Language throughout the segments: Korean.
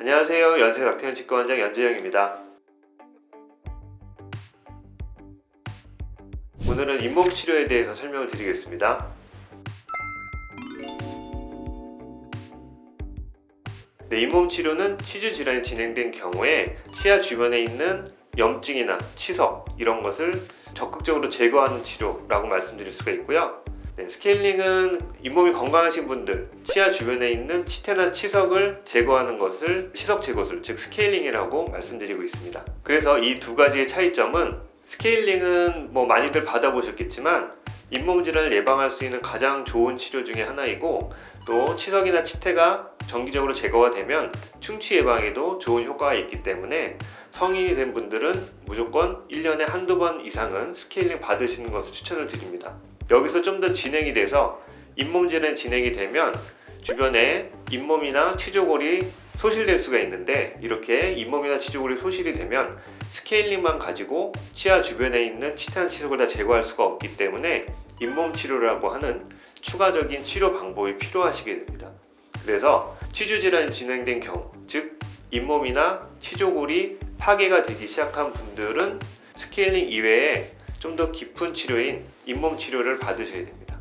안녕하세요. 연세닥터치과원장 연재영입니다. 오늘은 잇몸 치료에 대해서 설명을 드리겠습니다. 잇몸 치료는 치주 질환이 진행된 경우에 치아 주변에 있는 염증이나 치석 이런 것을 적극적으로 제거하는 치료라고 말씀드릴 수가 있고요. 스케일링은 잇몸이 건강하신 분들, 치아 주변에 있는 치태나 치석을 제거하는 것을 치석 제거술, 즉 스케일링이라고 말씀드리고 있습니다. 그래서 이 두 가지의 차이점은 스케일링은 많이들 받아보셨겠지만 잇몸 질환을 예방할 수 있는 가장 좋은 치료 중에 하나이고, 또 치석이나 치태가 정기적으로 제거가 되면 충치 예방에도 좋은 효과가 있기 때문에 성인이 된 분들은 무조건 1년에 한두 번 이상은 스케일링 받으시는 것을 추천을 드립니다. 여기서 좀 더 진행이 돼서 잇몸 질환이 진행이 되면 주변에 잇몸이나 치조골이 소실될 수가 있는데, 이렇게 잇몸이나 치조골이 소실이 되면 스케일링만 가지고 치아 주변에 있는 치태나 치석을 다 제거할 수가 없기 때문에 잇몸 치료라고 하는 추가적인 치료 방법이 필요하시게 됩니다. 그래서 치주 질환이 진행된 경우, 즉 잇몸이나 치조골이 파괴가 되기 시작한 분들은 스케일링 이외에 좀 더 깊은 치료인 잇몸 치료를 받으셔야 됩니다.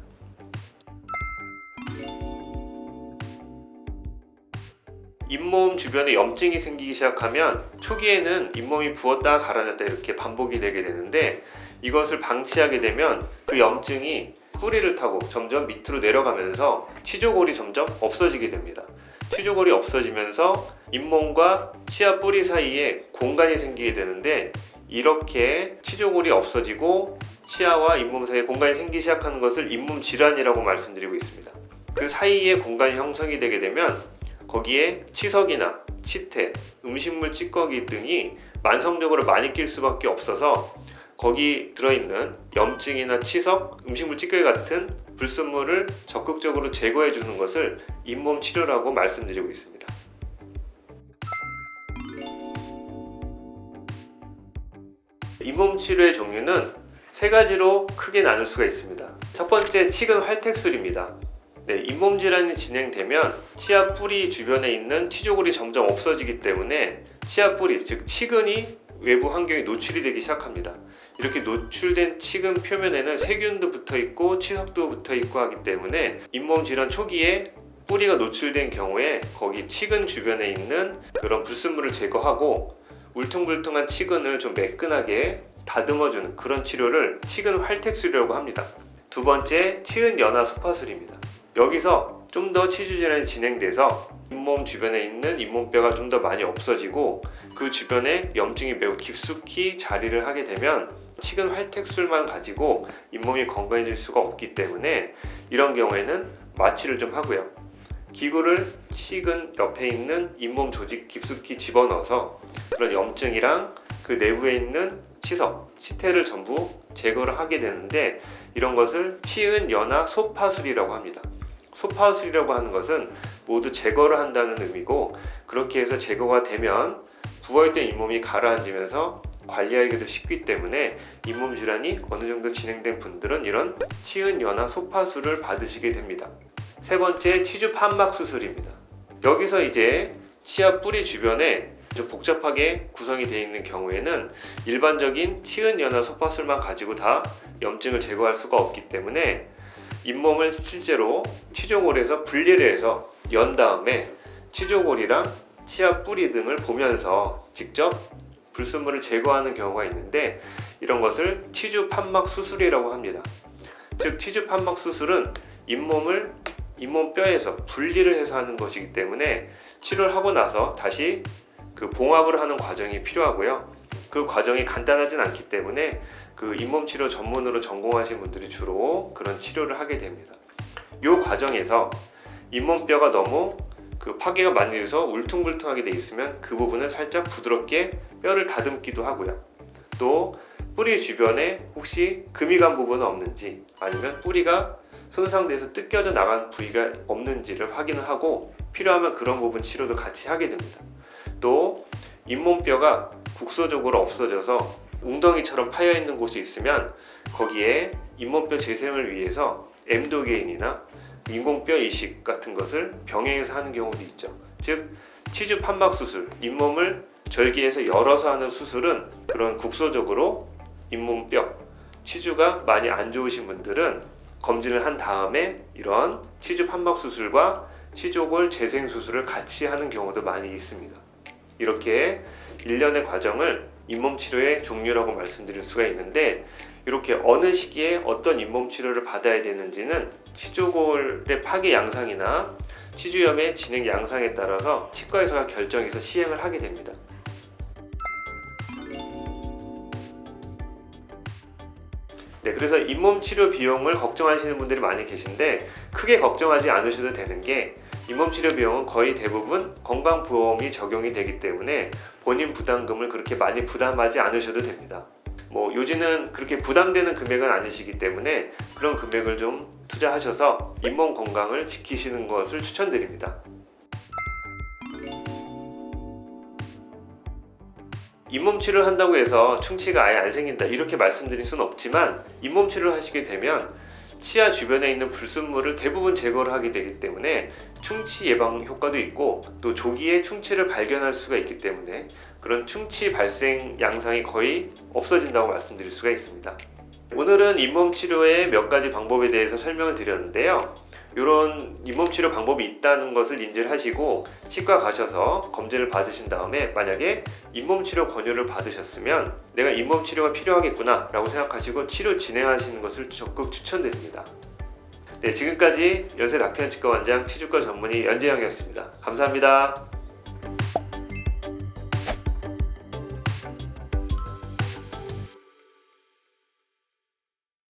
잇몸 주변에 염증이 생기기 시작하면 초기에는 잇몸이 부었다 가라앉았다 이렇게 반복이 되게 되는데, 이것을 방치하게 되면 그 염증이 뿌리를 타고 점점 밑으로 내려가면서 치조골이 점점 없어지게 됩니다. 치조골이 없어지면서 잇몸과 치아 뿌리 사이에 공간이 생기게 되는데, 이렇게 치조골이 없어지고 치아와 잇몸 사이에 공간이 생기기 시작하는 것을 잇몸 질환이라고 말씀드리고 있습니다. 그 사이에 공간이 형성이 되게 되면 거기에 치석이나 치태, 음식물 찌꺼기 등이 만성적으로 많이 낄 수밖에 없어서 거기 들어있는 염증이나 치석, 음식물 찌꺼기 같은 불순물을 적극적으로 제거해 주는 것을 잇몸 치료라고 말씀드리고 있습니다. 잇몸 치료의 종류는 세 가지로 크게 나눌 수가 있습니다. 첫 번째, 치근 활택술입니다. 잇몸 질환이 진행되면 치아 뿌리 주변에 있는 치조골이 점점 없어지기 때문에 치아 뿌리, 즉 치근이 외부 환경에 노출이 되기 시작합니다. 이렇게 노출된 치근 표면에는 세균도 붙어 있고 치석도 붙어 있고 하기 때문에 잇몸 질환 초기에 뿌리가 노출된 경우에 거기 치근 주변에 있는 그런 불순물을 제거하고 울퉁불퉁한 치근을 좀 매끈하게 다듬어주는 그런 치료를 치근 활택술이라고 합니다. 두 번째, 치은 연화 소파술입니다. 여기서 좀 더 치주 질환이 진행돼서 잇몸 주변에 있는 잇몸뼈가 좀 더 많이 없어지고 그 주변에 염증이 매우 깊숙이 자리를 하게 되면 치근 활택술만 가지고 잇몸이 건강해질 수가 없기 때문에 이런 경우에는 마취를 좀 하고요. 기구를 치근 옆에 있는 잇몸 조직 깊숙이 집어넣어서 그런 염증이랑 그 내부에 있는 치석, 치태를 전부 제거를 하게 되는데, 이런 것을 치은 연화 소파술이라고 합니다. 소파술이라고 하는 것은 모두 제거를 한다는 의미고, 그렇게 해서 제거가 되면 부어있던 잇몸이 가라앉으면서 관리하기도 쉽기 때문에 잇몸 질환이 어느 정도 진행된 분들은 이런 치은 연화 소파술을 받으시게 됩니다. 세 번째, 치주 판막 수술입니다. 여기서 이제 치아 뿌리 주변에 좀 복잡하게 구성이 되어 있는 경우에는 일반적인 치은 연화 소파술만 가지고 다 염증을 제거할 수가 없기 때문에 잇몸을 실제로 치조골에서 분리를 해서 연 다음에 치조골이랑 치아 뿌리 등을 보면서 직접 불순물을 제거하는 경우가 있는데, 이런 것을 치주 판막 수술이라고 합니다. 즉 치주 판막 수술은 잇몸을 잇몸뼈에서 분리를 해서 하는 것이기 때문에 치료를 하고 나서 다시 그 봉합을 하는 과정이 필요하고요. 그 과정이 간단하진 않기 때문에 그 잇몸 치료 전문으로 전공하신 분들이 주로 그런 치료를 하게 됩니다. 이 과정에서 잇몸뼈가 너무 그 파괴가 많이 돼서 울퉁불퉁하게 돼 있으면 그 부분을 살짝 부드럽게 뼈를 다듬기도 하고요. 또 뿌리 주변에 혹시 금이 간 부분은 없는지, 아니면 뿌리가 손상돼서 뜯겨져 나간 부위가 없는지를 확인을 하고 필요하면 그런 부분 치료도 같이 하게 됩니다. 또 잇몸뼈가 국소적으로 없어져서 웅덩이처럼 파여 있는 곳이 있으면 거기에 잇몸뼈 재생을 위해서 엠도게인이나 인공뼈 이식 같은 것을 병행해서 하는 경우도 있죠. 즉 치주 판막 수술, 잇몸을 절개해서 열어서 하는 수술은 그런 국소적으로 잇몸뼈, 치주가 많이 안 좋으신 분들은 검진을 한 다음에 이런 치주 판막 수술과 치조골 재생 수술을 같이 하는 경우도 많이 있습니다. 이렇게 일련의 과정을 잇몸 치료의 종류라고 말씀드릴 수가 있는데, 이렇게 어느 시기에 어떤 잇몸 치료를 받아야 되는지는 치조골의 파괴 양상이나 치주염의 진행 양상에 따라서 치과의사가 결정해서 시행을 하게 됩니다. 네, 그래서 잇몸 치료 비용을 걱정하시는 분들이 많이 계신데, 크게 걱정하지 않으셔도 되는 게, 잇몸 치료 비용은 거의 대부분 건강보험이 적용이 되기 때문에 본인 부담금을 그렇게 많이 부담하지 않으셔도 됩니다. 요지는 그렇게 부담되는 금액은 아니시기 때문에 그런 금액을 좀 투자하셔서 잇몸 건강을 지키시는 것을 추천드립니다. 잇몸 치료를 한다고 해서 충치가 아예 안 생긴다 이렇게 말씀드릴 수는 없지만, 잇몸 치료를 하시게 되면 치아 주변에 있는 불순물을 대부분 제거를 하게 되기 때문에 충치 예방 효과도 있고, 또 조기에 충치를 발견할 수가 있기 때문에 그런 충치 발생 양상이 거의 없어진다고 말씀드릴 수가 있습니다. 오늘은 잇몸 치료의 몇 가지 방법에 대해서 설명을 드렸는데요. 이런 잇몸 치료 방법이 있다는 것을 인지를 하시고 치과 가셔서 검진을 받으신 다음에 만약에 잇몸 치료 권유를 받으셨으면 내가 잇몸 치료가 필요하겠구나 라고 생각하시고 치료 진행하시는 것을 적극 추천드립니다. 네, 지금까지 연세 닥터현치과 원장 치주과 전문의 연재영이었습니다. 감사합니다.